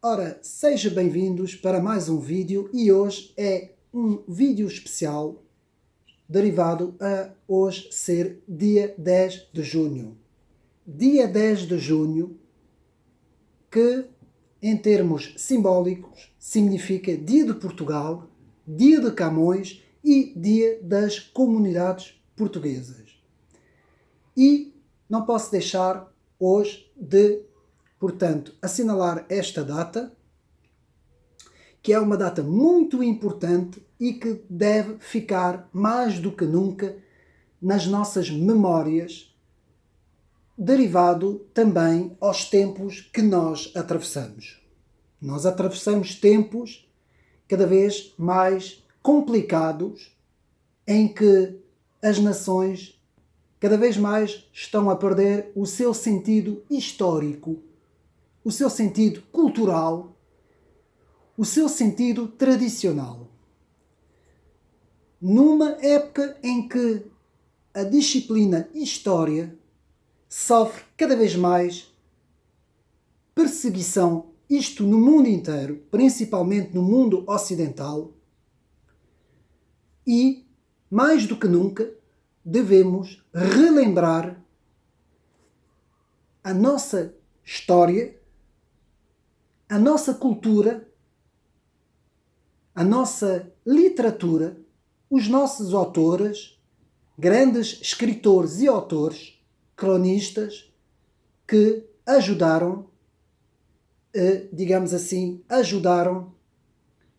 Ora, sejam bem-vindos para mais um vídeo e hoje é um vídeo especial derivado a hoje ser dia 10 de junho. Dia 10 de junho que, em termos simbólicos, significa Dia de Portugal, Dia de Camões e Dia das Comunidades Portuguesas. E não posso deixar hoje de, portanto, assinalar esta data, que é uma data muito importante e que deve ficar mais do que nunca nas nossas memórias, derivado também aos tempos que nós atravessamos. Nós atravessamos tempos cada vez mais complicados, em que as nações cada vez mais estão a perder o seu sentido histórico, o seu sentido cultural, o seu sentido tradicional. Numa época em que a disciplina História sofre cada vez mais perseguição, isto no mundo inteiro, principalmente no mundo ocidental, e, mais do que nunca, devemos relembrar a nossa história, a nossa cultura, a nossa literatura, os nossos autores, grandes escritores e autores, cronistas, que ajudaram, digamos assim, ajudaram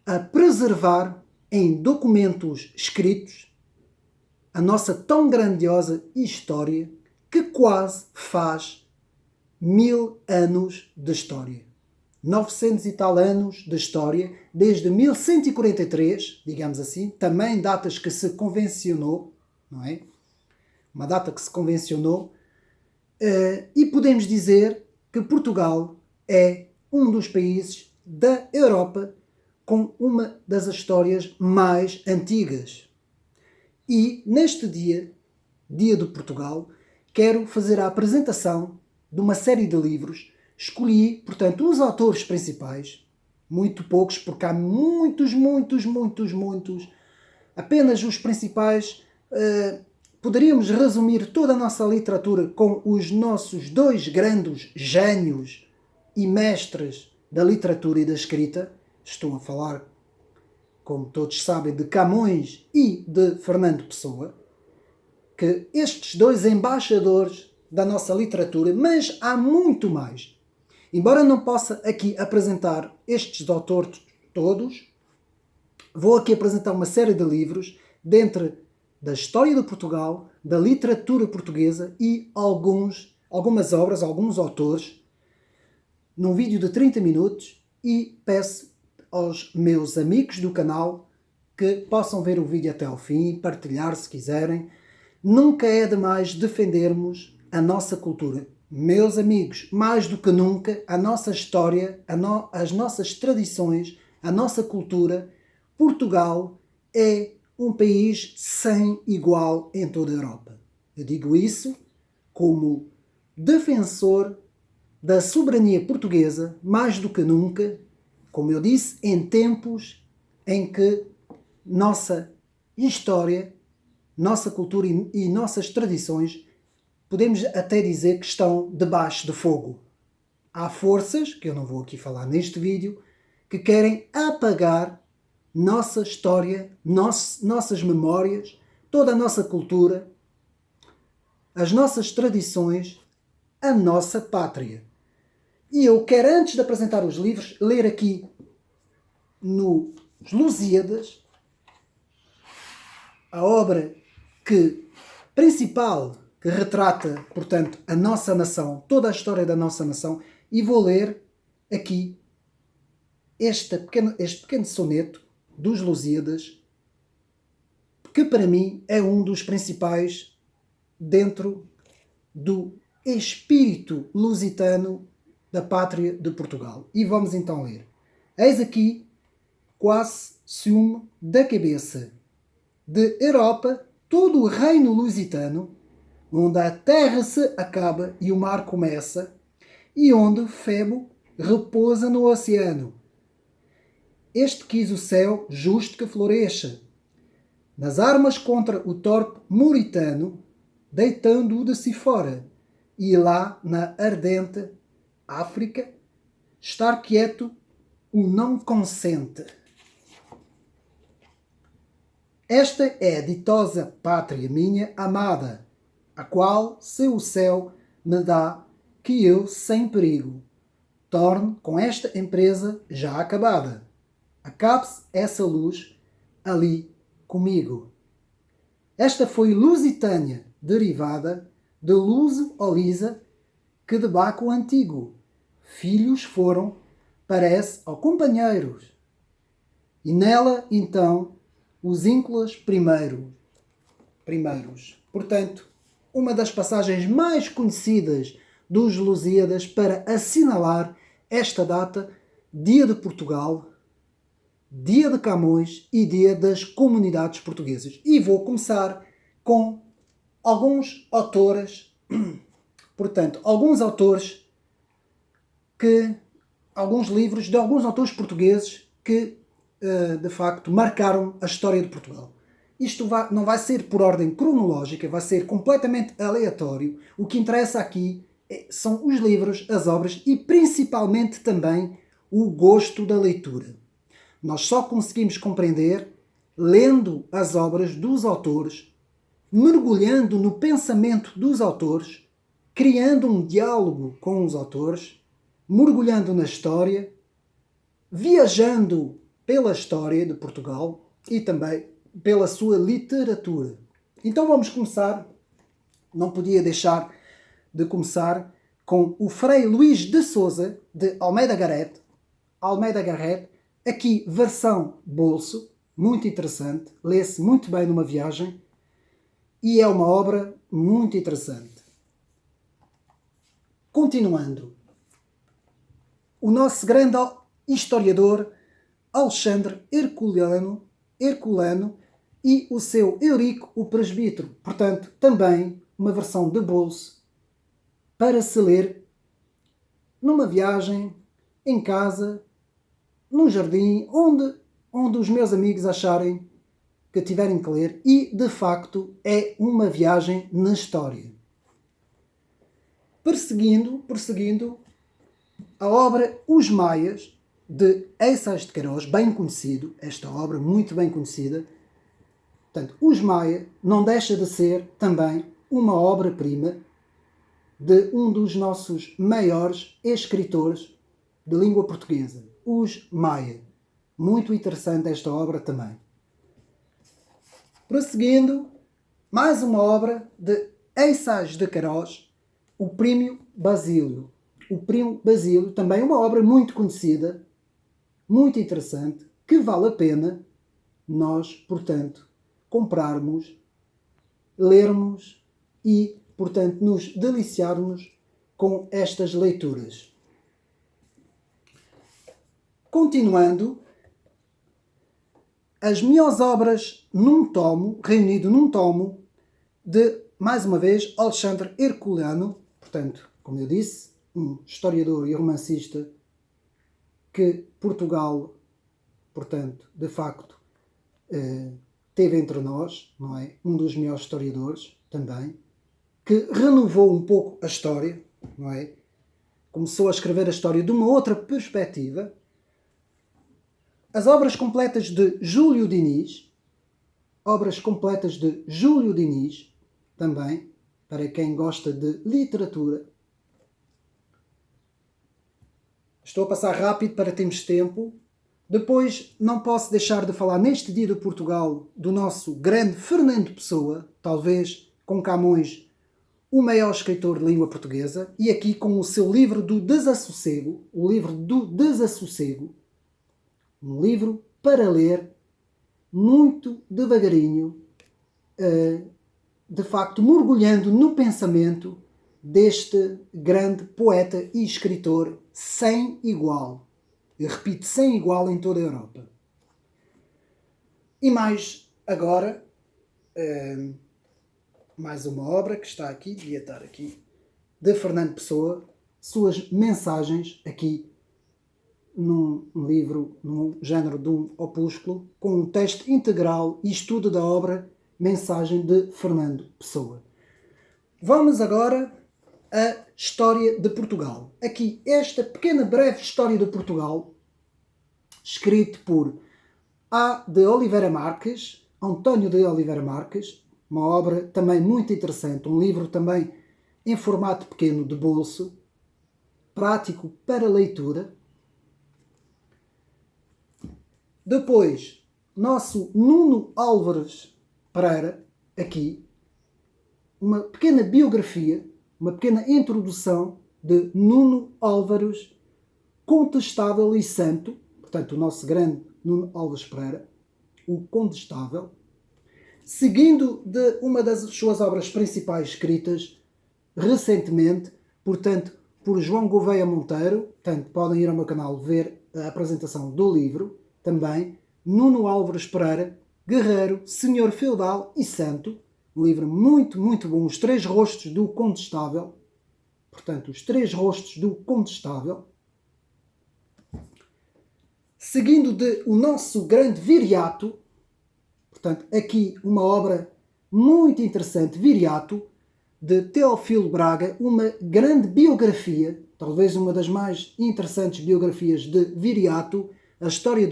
a preservar em documentos escritos a nossa tão grandiosa história, que quase faz 1000 anos de história. 900 e tal anos de história, desde 1143, digamos assim, também datas que se convencionou, não é? Uma data que se convencionou, e podemos dizer que Portugal é um dos países da Europa com uma das histórias mais antigas. E neste dia, Dia de Portugal, quero fazer a apresentação de uma série de livros. Escolhi, portanto, os autores principais, muito poucos, porque há muitos. Apenas os principais. Poderíamos resumir toda a nossa literatura com os nossos dois grandes gênios e mestres da literatura e da escrita. Estou a falar, como todos sabem, de Camões e de Fernando Pessoa, que estes dois embaixadores da nossa literatura, mas há muito mais. Embora não possa aqui apresentar estes autores todos, vou aqui apresentar uma série de livros dentre da história de Portugal, da literatura portuguesa e algumas obras, alguns autores, num vídeo de 30 minutos, e peço aos meus amigos do canal que possam ver o vídeo até ao fim, partilhar se quiserem. Nunca é demais defendermos a nossa cultura. Meus amigos, mais do que nunca, a nossa história, as nossas tradições, a nossa cultura, Portugal é um país sem igual em toda a Europa. Eu digo isso como defensor da soberania portuguesa, mais do que nunca, como eu disse, em tempos em que nossa história, nossa cultura e nossas tradições, podemos até dizer que estão debaixo de fogo. Há forças, que eu não vou aqui falar neste vídeo, que querem apagar nossa história, nossas memórias, toda a nossa cultura, as nossas tradições, a nossa pátria. E eu quero, antes de apresentar os livros, ler aqui nos Lusíadas, a obra principal que retrata, portanto, a nossa nação, toda a história da nossa nação, e vou ler aqui este pequeno soneto dos Lusíadas, que para mim é um dos principais dentro do espírito lusitano da pátria de Portugal. E vamos então ler. Eis aqui quase ciúme da cabeça de Europa todo o reino lusitano, onde a terra se acaba e o mar começa, e onde Febo repousa no oceano. Este quis o céu justo que floresça. Nas armas contra o torpe muritano, deitando-o de si fora, e lá na ardente África, estar quieto o não consente. Esta é a ditosa pátria minha amada, a qual, se o céu me dá, que eu, sem perigo, torne com esta empresa já acabada. Acabe-se essa luz ali comigo. Esta foi Lusitânia, derivada de Luso ou Lisa, que de Baco antigo. Filhos foram, parece, ao companheiros. E nela, então, os ínculas primeiros. Portanto, uma das passagens mais conhecidas dos Lusíadas para assinalar esta data, Dia de Portugal, Dia de Camões e Dia das Comunidades Portuguesas. E vou começar com alguns autores, alguns livros de alguns autores portugueses que, de facto, marcaram a história de Portugal. Isto não vai ser por ordem cronológica, vai ser completamente aleatório. O que interessa aqui são os livros, as obras e principalmente também o gosto da leitura. Nós só conseguimos compreender lendo as obras dos autores, mergulhando no pensamento dos autores, criando um diálogo com os autores, mergulhando na história, viajando pela história de Portugal e também pela sua literatura. Então vamos começar, não podia deixar de começar com o Frei Luís de Sousa, de Almeida Garrett. Almeida Garrett, aqui versão bolso, muito interessante, lê-se muito bem numa viagem e é uma obra muito interessante. Continuando, o nosso grande historiador Alexandre Herculano e o seu Eurico o Presbítero. Portanto, também uma versão de bolso para se ler numa viagem, em casa, num jardim, onde os meus amigos acharem que tiverem que ler. E, de facto, é uma viagem na história. Prosseguindo, a obra Os Maias, de Eissais de Queiroz, bem conhecido, esta obra muito bem conhecida. Portanto, Os Maia não deixa de ser também uma obra-prima de um dos nossos maiores escritores de língua portuguesa, Os Maia. Muito interessante esta obra também. Prosseguindo, mais uma obra de Eissais de Queiroz, O Primo Basílio. O Primo Basílio, também uma obra muito conhecida, muito interessante, que vale a pena nós, portanto, comprarmos, lermos e, portanto, nos deliciarmos com estas leituras. Continuando, as minhas obras num tomo, reunido num tomo, de, mais uma vez, Alexandre Herculano, portanto, como eu disse, um historiador e romancista que Portugal, portanto, de facto, teve entre nós, não é? Um dos melhores historiadores também, que renovou um pouco a história, não é? Começou a escrever a história de uma outra perspectiva. As obras completas de Júlio Diniz, também, para quem gosta de literatura. Estou a passar rápido para termos tempo. Depois, não posso deixar de falar neste Dia de Portugal do nosso grande Fernando Pessoa, talvez com Camões o maior escritor de língua portuguesa, e aqui com o seu livro do Desassossego, o livro do Desassossego, um livro para ler muito devagarinho, de facto mergulhando no pensamento deste grande poeta e escritor sem igual. Eu repito, sem igual em toda a Europa. E mais agora, mais uma obra que está aqui, devia estar aqui, de Fernando Pessoa, suas mensagens aqui num livro, num género de um opúsculo, com um texto integral e estudo da obra Mensagem de Fernando Pessoa. Vamos agora à história de Portugal. Aqui, esta pequena breve história de Portugal, escrito por A. de Oliveira Marques, António de Oliveira Marques, uma obra também muito interessante, um livro também em formato pequeno de bolso, prático para leitura. Depois, nosso Nuno Álvares Pereira, aqui, uma pequena biografia, uma pequena introdução de Nuno Álvares, contestável e santo, portanto, o nosso grande Nuno Álvares Pereira, o Condestável, seguindo de uma das suas obras principais escritas recentemente, portanto, por João Gouveia Monteiro, portanto, podem ir ao meu canal ver a apresentação do livro, também, Nuno Álvares Pereira, Guerreiro, Senhor Feudal e Santo, um livro muito, muito bom, Os Três Rostos do Condestável, portanto, Os Três Rostos do Condestável, seguindo de O Nosso Grande Viriato, portanto, aqui uma obra muito interessante, Viriato, de Teófilo Braga, uma grande biografia, talvez uma das mais interessantes biografias de Viriato, a história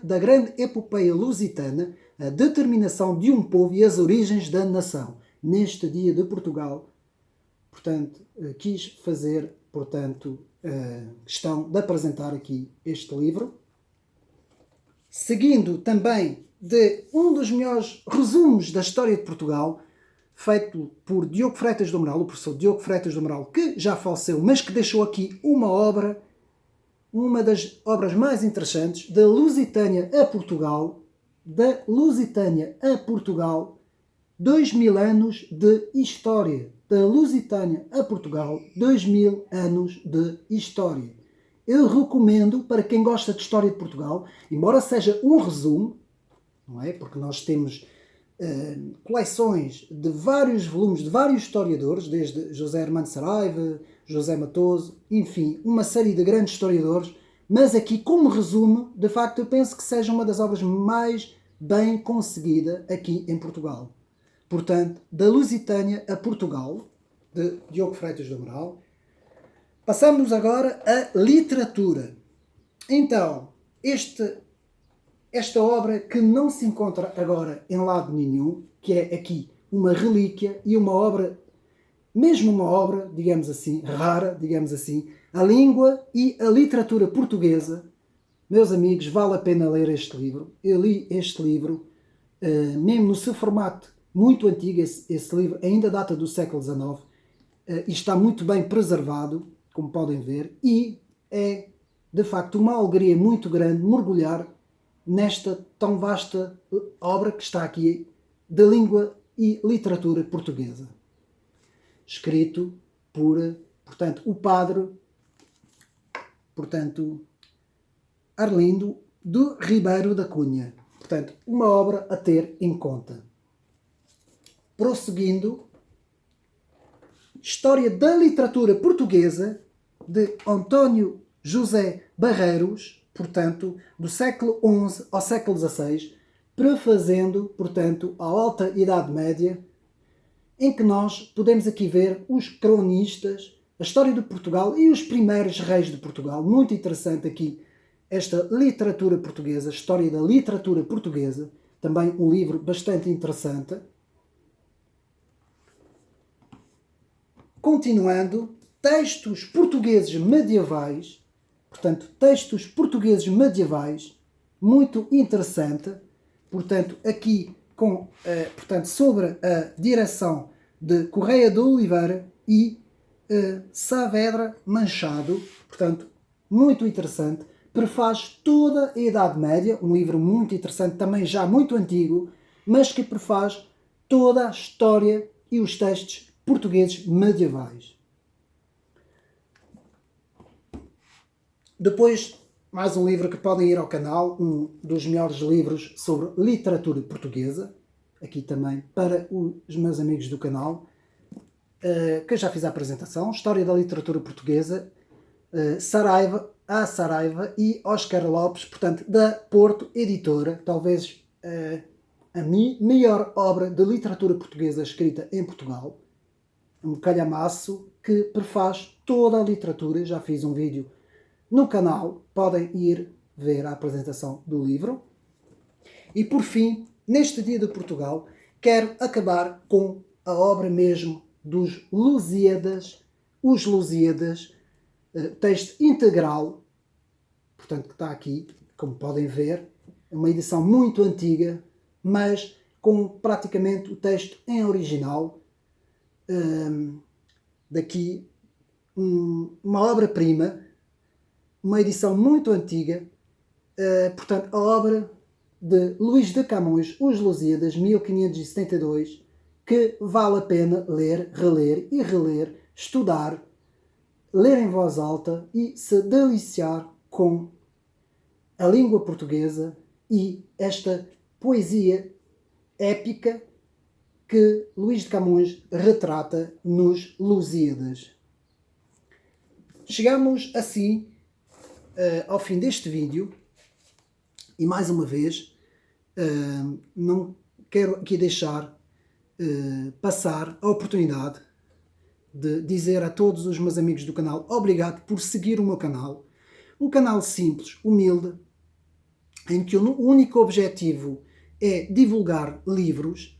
da grande epopeia lusitana, a determinação de um povo e as origens da nação. Neste dia de Portugal, portanto, quis fazer, portanto, questão de apresentar aqui este livro. Seguindo também de um dos melhores resumos da história de Portugal, feito por Diogo Freitas do Amaral, o professor Diogo Freitas do Amaral, que já faleceu, mas que deixou aqui uma obra, uma das obras mais interessantes, da Lusitânia a Portugal, 2000 anos de história. Da Lusitânia a Portugal, 2000 anos de história. Eu recomendo para quem gosta de história de Portugal, embora seja um resumo, não é? Porque nós temos coleções de vários volumes de vários historiadores, desde José Hermano Saraiva, José Matoso, enfim, uma série de grandes historiadores, mas aqui, como resumo, de facto, eu penso que seja uma das obras mais bem conseguida aqui em Portugal. Portanto, da Lusitânia a Portugal, de Diogo Freitas do Amaral. Passamos agora à literatura. Então, esta obra que não se encontra agora em lado nenhum, que é aqui uma relíquia e uma obra, mesmo uma obra, digamos assim, rara, digamos assim, a língua e a literatura portuguesa. Meus amigos, vale a pena ler este livro. Eu li este livro, mesmo no seu formato muito antigo, esse livro ainda data do século XIX, e está muito bem preservado, como podem ver, e é, de facto, uma alegria muito grande mergulhar nesta tão vasta obra que está aqui de língua e literatura portuguesa. Escrito por, portanto, o padre, portanto, Arlindo de Ribeiro da Cunha. Portanto, uma obra a ter em conta. Prosseguindo, História da Literatura Portuguesa, de António José Barreiros, portanto, do século XI ao século XVI, prefazendo, portanto, a Alta Idade Média, em que nós podemos aqui ver os cronistas, a história de Portugal e os primeiros reis de Portugal. Muito interessante aqui esta literatura portuguesa, história da literatura portuguesa, também um livro bastante interessante. Continuando, textos portugueses medievais, portanto, textos portugueses medievais, muito interessante, portanto, aqui com, portanto, sobre a direção de Correia de Oliveira e Saavedra Manchado, portanto, muito interessante, prefaz toda a Idade Média, um livro muito interessante, também já muito antigo, mas que prefaz toda a história e os textos portugueses medievais. Depois, mais um livro que podem ir ao canal, um dos melhores livros sobre literatura portuguesa, aqui também para os meus amigos do canal, que eu já fiz a apresentação, História da Literatura Portuguesa, Saraiva, A. Saraiva e Oscar Lopes, portanto, da Porto Editora, talvez a melhor obra de literatura portuguesa escrita em Portugal. Um calhamaço que prefaz toda a literatura. Já fiz um vídeo no canal, podem ir ver a apresentação do livro. E por fim, neste dia de Portugal, quero acabar com a obra mesmo dos Lusíadas, os Lusíadas, texto integral, portanto que está aqui, como podem ver, é uma edição muito antiga, mas com praticamente o texto em original. Daqui uma obra-prima, uma edição muito antiga, portanto a obra de Luís de Camões, Os Lusíadas, 1572, que vale a pena ler, reler e reler, estudar, ler em voz alta e se deliciar com a língua portuguesa e esta poesia épica que Luís de Camões retrata nos Lusíadas. Chegamos assim ao fim deste vídeo e mais uma vez não quero aqui deixar passar a oportunidade de dizer a todos os meus amigos do canal obrigado por seguir o meu canal. Um canal simples, humilde, em que o único objetivo é divulgar livros,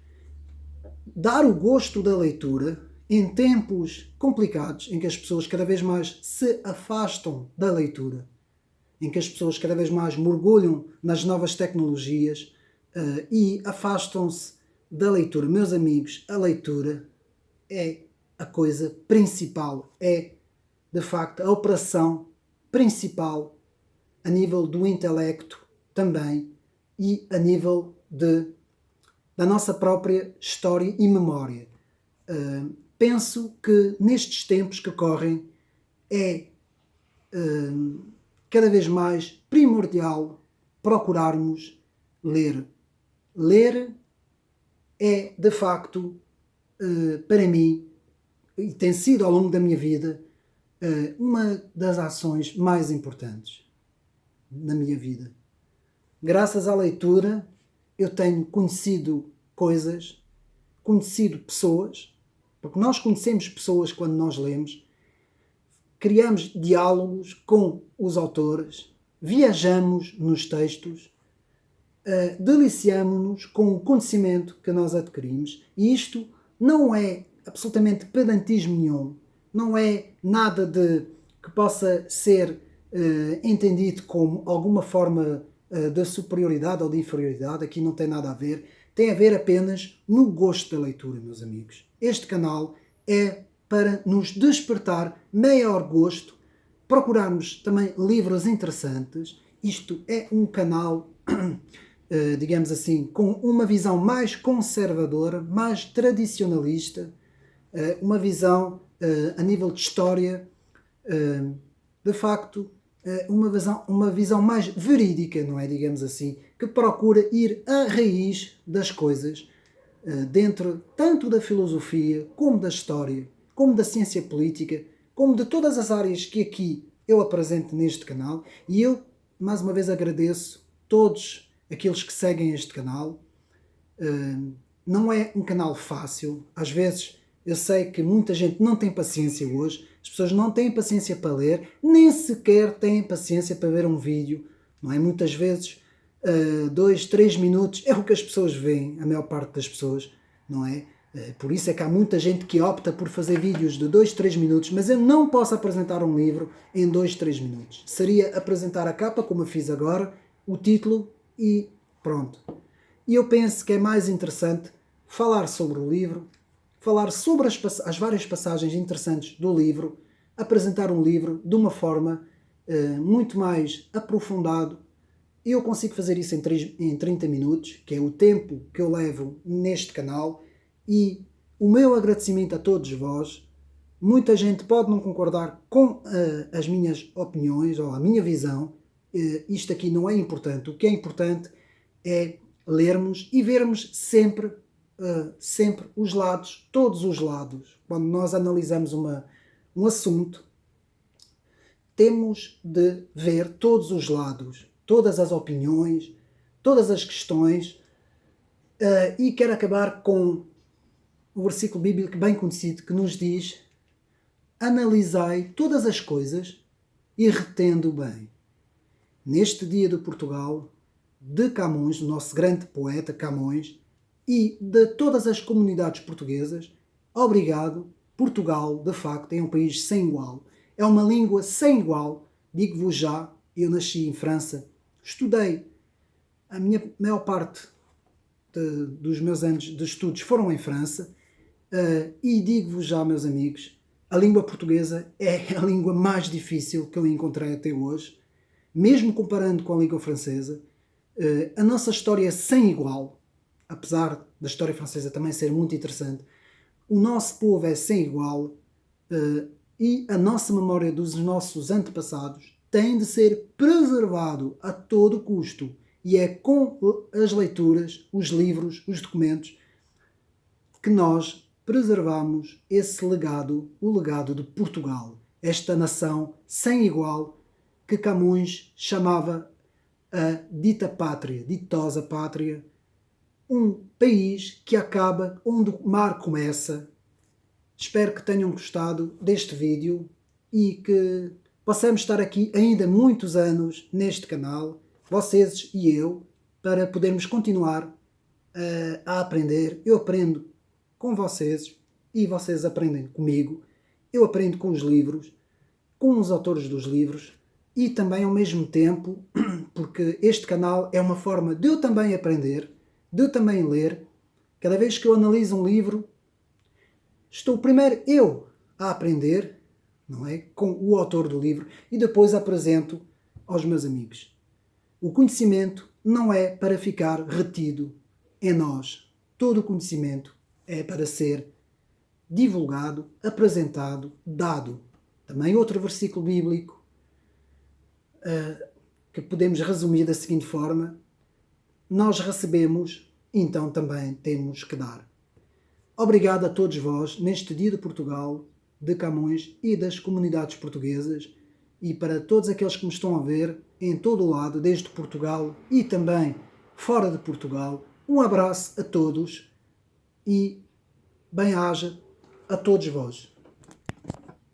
dar o gosto da leitura em tempos complicados, em que as pessoas cada vez mais se afastam da leitura, em que as pessoas cada vez mais mergulham nas novas tecnologias e afastam-se da leitura. Meus amigos, a leitura é a coisa principal, é de facto a operação principal a nível do intelecto também e a nível da nossa própria história e memória. Penso que nestes tempos que correm é cada vez mais primordial procurarmos ler. Ler é, de facto, para mim, e tem sido ao longo da minha vida, uma das ações mais importantes na minha vida. Graças à leitura, eu tenho conhecido coisas, conhecido pessoas, porque nós conhecemos pessoas quando nós lemos, criamos diálogos com os autores, viajamos nos textos, deliciamo-nos com o conhecimento que nós adquirimos, e isto não é absolutamente pedantismo nenhum, não é nada de que possa ser entendido como alguma forma de superioridade ou de inferioridade. Aqui não tem nada a ver, tem a ver apenas no gosto da leitura, meus amigos. Este canal é para nos despertar maior gosto, procurarmos também livros interessantes. Isto é um canal, digamos assim, com uma visão mais conservadora, mais tradicionalista, uma visão a nível de história, de facto, uma visão mais verídica, não é? Digamos assim, que procura ir à raiz das coisas, dentro tanto da filosofia, como da história, como da ciência política, como de todas as áreas que aqui eu apresento neste canal. E eu, mais uma vez, agradeço todos aqueles que seguem este canal. Não é um canal fácil, às vezes eu sei que muita gente não tem paciência hoje, as pessoas não têm paciência para ler, nem sequer têm paciência para ver um vídeo, não é? Muitas vezes 2, 3 minutos é o que as pessoas veem, a maior parte das pessoas, não é? Por isso é que há muita gente que opta por fazer vídeos de 2, 3 minutos, mas eu não posso apresentar um livro em 2, 3 minutos. Seria apresentar a capa, como eu fiz agora, o título e pronto. E eu penso que é mais interessante falar sobre o livro, falar sobre as várias passagens interessantes do livro, apresentar um livro de uma forma muito mais aprofundado. Eu consigo fazer isso em 30 minutos, que é o tempo que eu levo neste canal, e o meu agradecimento a todos vós. Muita gente pode não concordar com as minhas opiniões ou a minha visão. Isto aqui não é importante. O que é importante é lermos e vermos sempre os lados, todos os lados. Quando nós analisamos um assunto, temos de ver todos os lados, todas as opiniões, todas as questões, e quero acabar com o versículo bíblico bem conhecido que nos diz: analisai todas as coisas e retendo bem. Neste dia de Portugal, de Camões, o nosso grande poeta Camões, e de todas as comunidades portuguesas, obrigado. Portugal, de facto, é um país sem igual. É uma língua sem igual. Digo-vos já, eu nasci em França, estudei, a minha maior parte dos meus anos de estudos foram em França, e digo-vos já, meus amigos, a língua portuguesa é a língua mais difícil que eu encontrei até hoje, mesmo comparando com a língua francesa. A nossa história é sem igual, apesar da história francesa também ser muito interessante. O nosso povo é sem igual, e a nossa memória dos nossos antepassados tem de ser preservado a todo custo. E é com as leituras, os livros, os documentos, que nós preservamos esse legado, o legado de Portugal, esta nação sem igual que Camões chamava a dita pátria, ditosa pátria, um país que acaba onde o mar começa. Espero que tenham gostado deste vídeo e que possamos estar aqui ainda muitos anos neste canal, vocês e eu, para podermos continuar a aprender. Eu aprendo com vocês e vocês aprendem comigo. Eu aprendo com os livros, com os autores dos livros e também ao mesmo tempo, porque este canal é uma forma de eu também aprender, de eu também ler. Cada vez que eu analiso um livro, estou primeiro eu a aprender, não é? Com o autor do livro, e depois apresento aos meus amigos. O conhecimento não é para ficar retido em nós. Todo o conhecimento é para ser divulgado, apresentado, dado. Também outro versículo bíblico que podemos resumir da seguinte forma: nós recebemos, então também temos que dar. Obrigado a todos vós neste dia de Portugal, de Camões e das comunidades portuguesas, e para todos aqueles que me estão a ver em todo o lado, desde Portugal e também fora de Portugal. Um abraço a todos e bem-aja a todos vós.